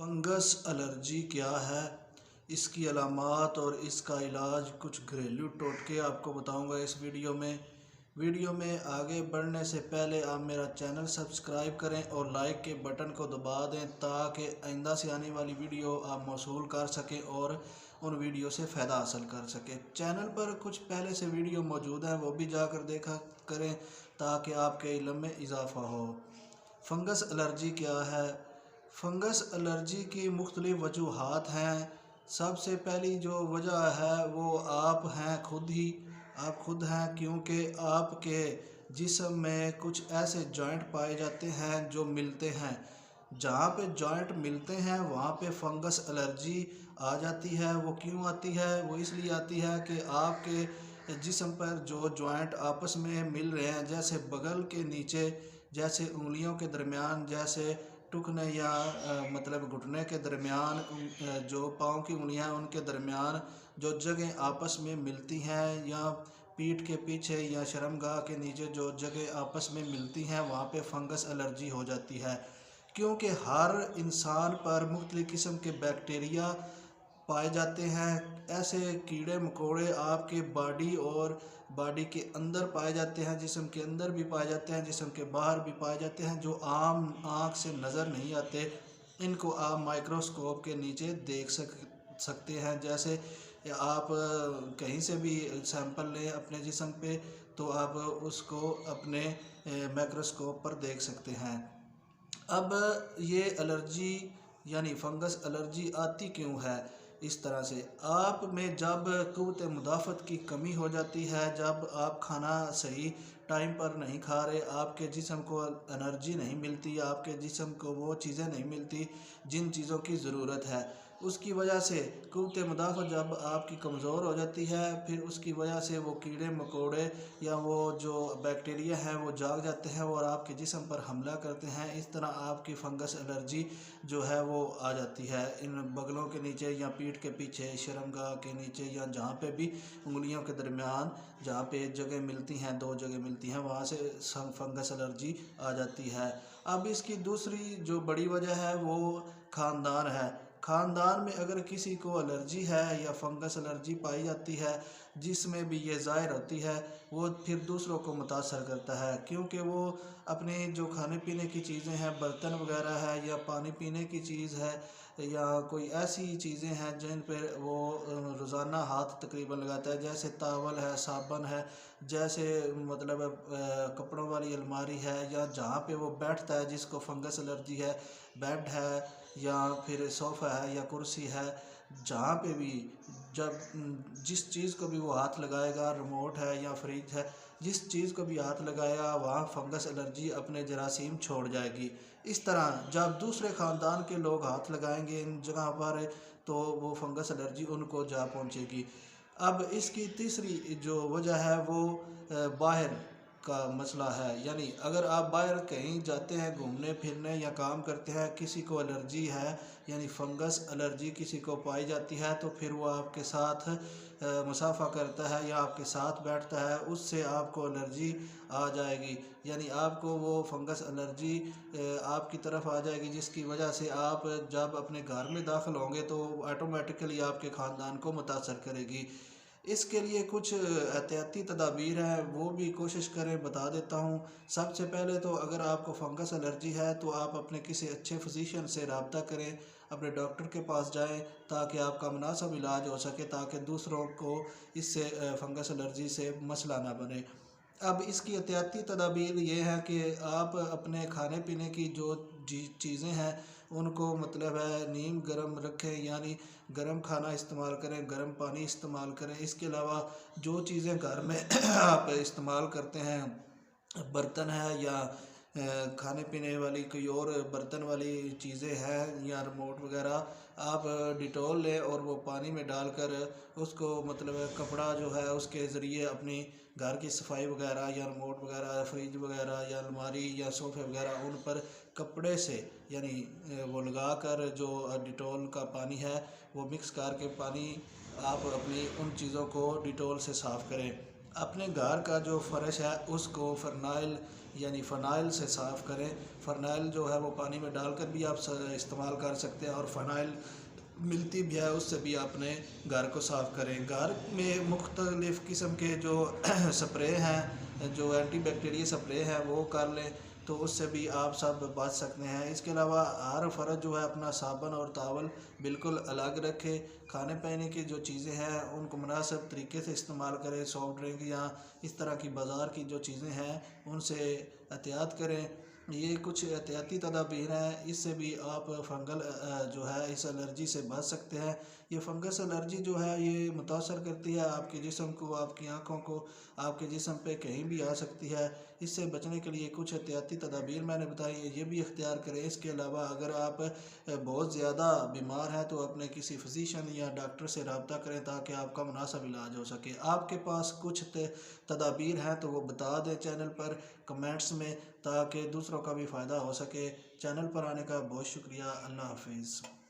Fungus allergy क्या है, इसकी अलामात और इसका इलाज, कुछ घरेलू टोटके आपको बताऊंगा इस वीडियो में आगे बढ़ने से पहले आप मेरा चैनल सब्सक्राइब करें और लाइक के बटन को दबा दें ताकि आइंदा से आने वाली वीडियो आप मौसूल कर सकें और उन वीडियो से फ़ायदा हासिल कर सकें। चैनल पर कुछ पहले से वीडियो मौजूद हैं, वो भी जाकर देखा करें ताकि आपके इल्म में इजाफ़ा हो। फंगस एलर्जी क्या है? फंगस एलर्जी की मुख्तलिफ़ वजूहात हैं। सबसे पहली जो वजह है वो आप खुद हैं, क्योंकि आपके जिस्म में कुछ ऐसे जॉइंट पाए जाते हैं जो मिलते हैं। जहाँ पे जॉइंट मिलते हैं वहाँ पे फंगस एलर्जी आ जाती है। वो क्यों आती है? वो इसलिए आती है कि आपके जिस्म पर जो जॉइंट आपस में मिल रहे हैं, जैसे बगल के नीचे, जैसे उंगलियों के दरमियान, जैसे टुकने या मतलब घुटने के दरमियान, जो पाँव की उंगलियां हैं उनके दरमियान जो जगह आपस में मिलती हैं, या पीठ के पीछे या शर्मगाह के नीचे जो जगह आपस में मिलती हैं, वहाँ पे फंगस एलर्जी हो जाती है। क्योंकि हर इंसान पर मुख्तलिफ़ किस्म के बैक्टीरिया पाए जाते हैं। ऐसे कीड़े मकोड़े आपके बॉडी के अंदर पाए जाते हैं, जिस्म के अंदर भी पाए जाते हैं, जिस्म के बाहर भी पाए जाते हैं, जो आम आँख से नज़र नहीं आते। इनको आप माइक्रोस्कोप के नीचे देख सकते हैं। जैसे आप कहीं से भी सैंपल लें अपने जिस्म पे, तो आप उसको अपने माइक्रोस्कोप पर देख सकते हैं। अब ये एलर्जी यानी फंगस एलर्जी आती क्यों है? इस तरह से आप में जब क़ुव्वत मुदाफ़त की कमी हो जाती है, जब आप खाना सही टाइम पर नहीं खा रहे, आपके जिस्म को एनर्जी नहीं मिलती, आपके जिस्म को वो चीज़ें नहीं मिलती जिन चीज़ों की ज़रूरत है, उसकी वजह से क़ुव्वत मुदाफ़त जब आपकी कमज़ोर हो जाती है, फिर उसकी वजह से वो कीड़े मकोड़े या वो जो बैक्टीरिया हैं वो जाग जाते हैं और आपके जिस्म पर हमला करते हैं। इस तरह आपकी फंगस एलर्जी जो है वो आ जाती है। इन बगलों के नीचे या पीठ के पीछे, शर्मगाह के नीचे, या जहाँ पे भी उंगलियों के दरमियान जहाँ पे जगह मिलती हैं, दो जगह मिलती हैं, वहाँ से फंगस एलर्जी आ जाती है। अब इसकी दूसरी जो बड़ी वजह है वो ख़ानदान है। ख़ानदान में अगर किसी को एलर्जी है या फंगस एलर्जी पाई जाती है, जिसमें भी ये ज़ाहिर होती है, वो फिर दूसरों को मुतासर करता है, क्योंकि वो अपने जो खाने पीने की चीज़ें हैं, बर्तन वगैरह है, या पानी पीने की चीज़ है, या कोई ऐसी चीज़ें हैं जिन पर वो रोज़ाना हाथ तकरीबन लगाता है, जैसे तावल है, साबन है, जैसे मतलब कपड़ों वाली अलमारी है, या जहाँ पे वो बैठता है जिसको फंगस एलर्जी है, बेड है या फिर सोफ़ा है या कुर्सी है, जहाँ पे भी जब जिस चीज़ को भी वो हाथ लगाएगा, रिमोट है या फ्रिज है, जिस चीज़ को भी हाथ लगाएगा वहाँ फंगस एलर्जी अपने जरासीम छोड़ जाएगी। इस तरह जब दूसरे ख़ानदान के लोग हाथ लगाएंगे इन जगह पर, तो वो फंगस एलर्जी उनको जा पहुँचेगी। अब इसकी तीसरी जो वजह है वो बाहर का मसला है। यानी अगर आप बाहर कहीं जाते हैं घूमने फिरने या काम करते हैं, किसी को एलर्जी है यानी फंगस एलर्जी किसी को पाई जाती है, तो फिर वो आपके साथ मुसाफा करता है या आपके साथ बैठता है, उससे आपको एलर्जी आ जाएगी। यानी आपको वो फंगस एलर्जी आपकी तरफ आ जाएगी, जिसकी वजह से आप जब अपने घर में दाखिल होंगे तो ऑटोमेटिकली आपके ख़ानदान को मुतासर करेगी। इसके लिए कुछ एहतियाती तदाबीर हैं, वो भी कोशिश करें, बता देता हूँ। सबसे पहले तो अगर आपको फंगस एलर्जी है तो आप अपने किसी अच्छे फिजिशियन से रब्ता करें, अपने डॉक्टर के पास जाएं ताकि आपका मुनासिब इलाज हो सके, ताकि दूसरों को इससे फंगस एलर्जी से मसला ना बने। अब इसकी एहतियाती तदाबीर ये है कि आप अपने खाने पीने की जो चीज़ें हैं उनको मतलब है नीम गर्म रखें, यानी गर्म खाना इस्तेमाल करें, गर्म पानी इस्तेमाल करें। इसके अलावा जो चीज़ें घर में आप इस्तेमाल करते हैं, बर्तन है या खाने पीने वाली कोई और बर्तन वाली चीज़ें हैं या रिमोट वगैरह, आप डिटॉल लें और वो पानी में डालकर उसको मतलब कपड़ा जो है उसके ज़रिए अपनी घर की सफाई वगैरह या रिमोट वगैरह, फ्रिज वगैरह या अलमारी या सोफ़े वगैरह, उन पर कपड़े से यानी वो लगा कर जो डिटॉल का पानी है वो मिक्स करके पानी आप अपनी उन चीज़ों को डिटॉल से साफ़ करें। अपने घर का जो फ़र्श है उसको फ़रनाइल यानी फ़नाइल से साफ़ करें। फ़नाइल जो है वो पानी में डालकर भी आप इस्तेमाल कर सकते हैं, और फ़नाइल मिलती भी है उससे भी अपने घर को साफ़ करें। घर में मुख्तलिफ़ किस्म के जो स्प्रे हैं, जो एंटीबैक्टीरियल स्प्रे हैं वो कर लें, तो उससे भी आप सब बच सकते हैं। इसके अलावा हर फ़र्द जो है अपना साबुन और तावल बिल्कुल अलग रखे। खाने पीने की जो चीज़ें हैं उनको मुनासिब तरीके से इस्तेमाल करें। सॉफ्ट ड्रिंक या इस तरह की बाज़ार की जो चीज़ें हैं उनसे एहतियात करें। ये कुछ एहतियाती तदाबीर हैं, इससे भी आप फंगल जो है इस एलर्जी से बच सकते हैं। ये फंगस एलर्जी जो है ये मुतासर करती है आपके जिस्म को, आपकी आँखों को, आपके जिस्म पे कहीं भी आ सकती है। इससे बचने के लिए कुछ एहतियाती तदाबीर मैंने बताई है, ये भी इख्तियार करें। इसके अलावा अगर आप बहुत ज़्यादा बीमार हैं तो अपने किसी फिजिशियन या डॉक्टर से रब्ता करें ताकि आपका मुनासिब इलाज हो सके। आपके पास कुछ तदाबीर हैं तो वो बता दें चैनल पर कमेंट्स में, ताकि दूसरों का भी फ़ायदा हो सके। चैनल पर आने का बहुत शुक्रिया। अल्लाह हाफिज़।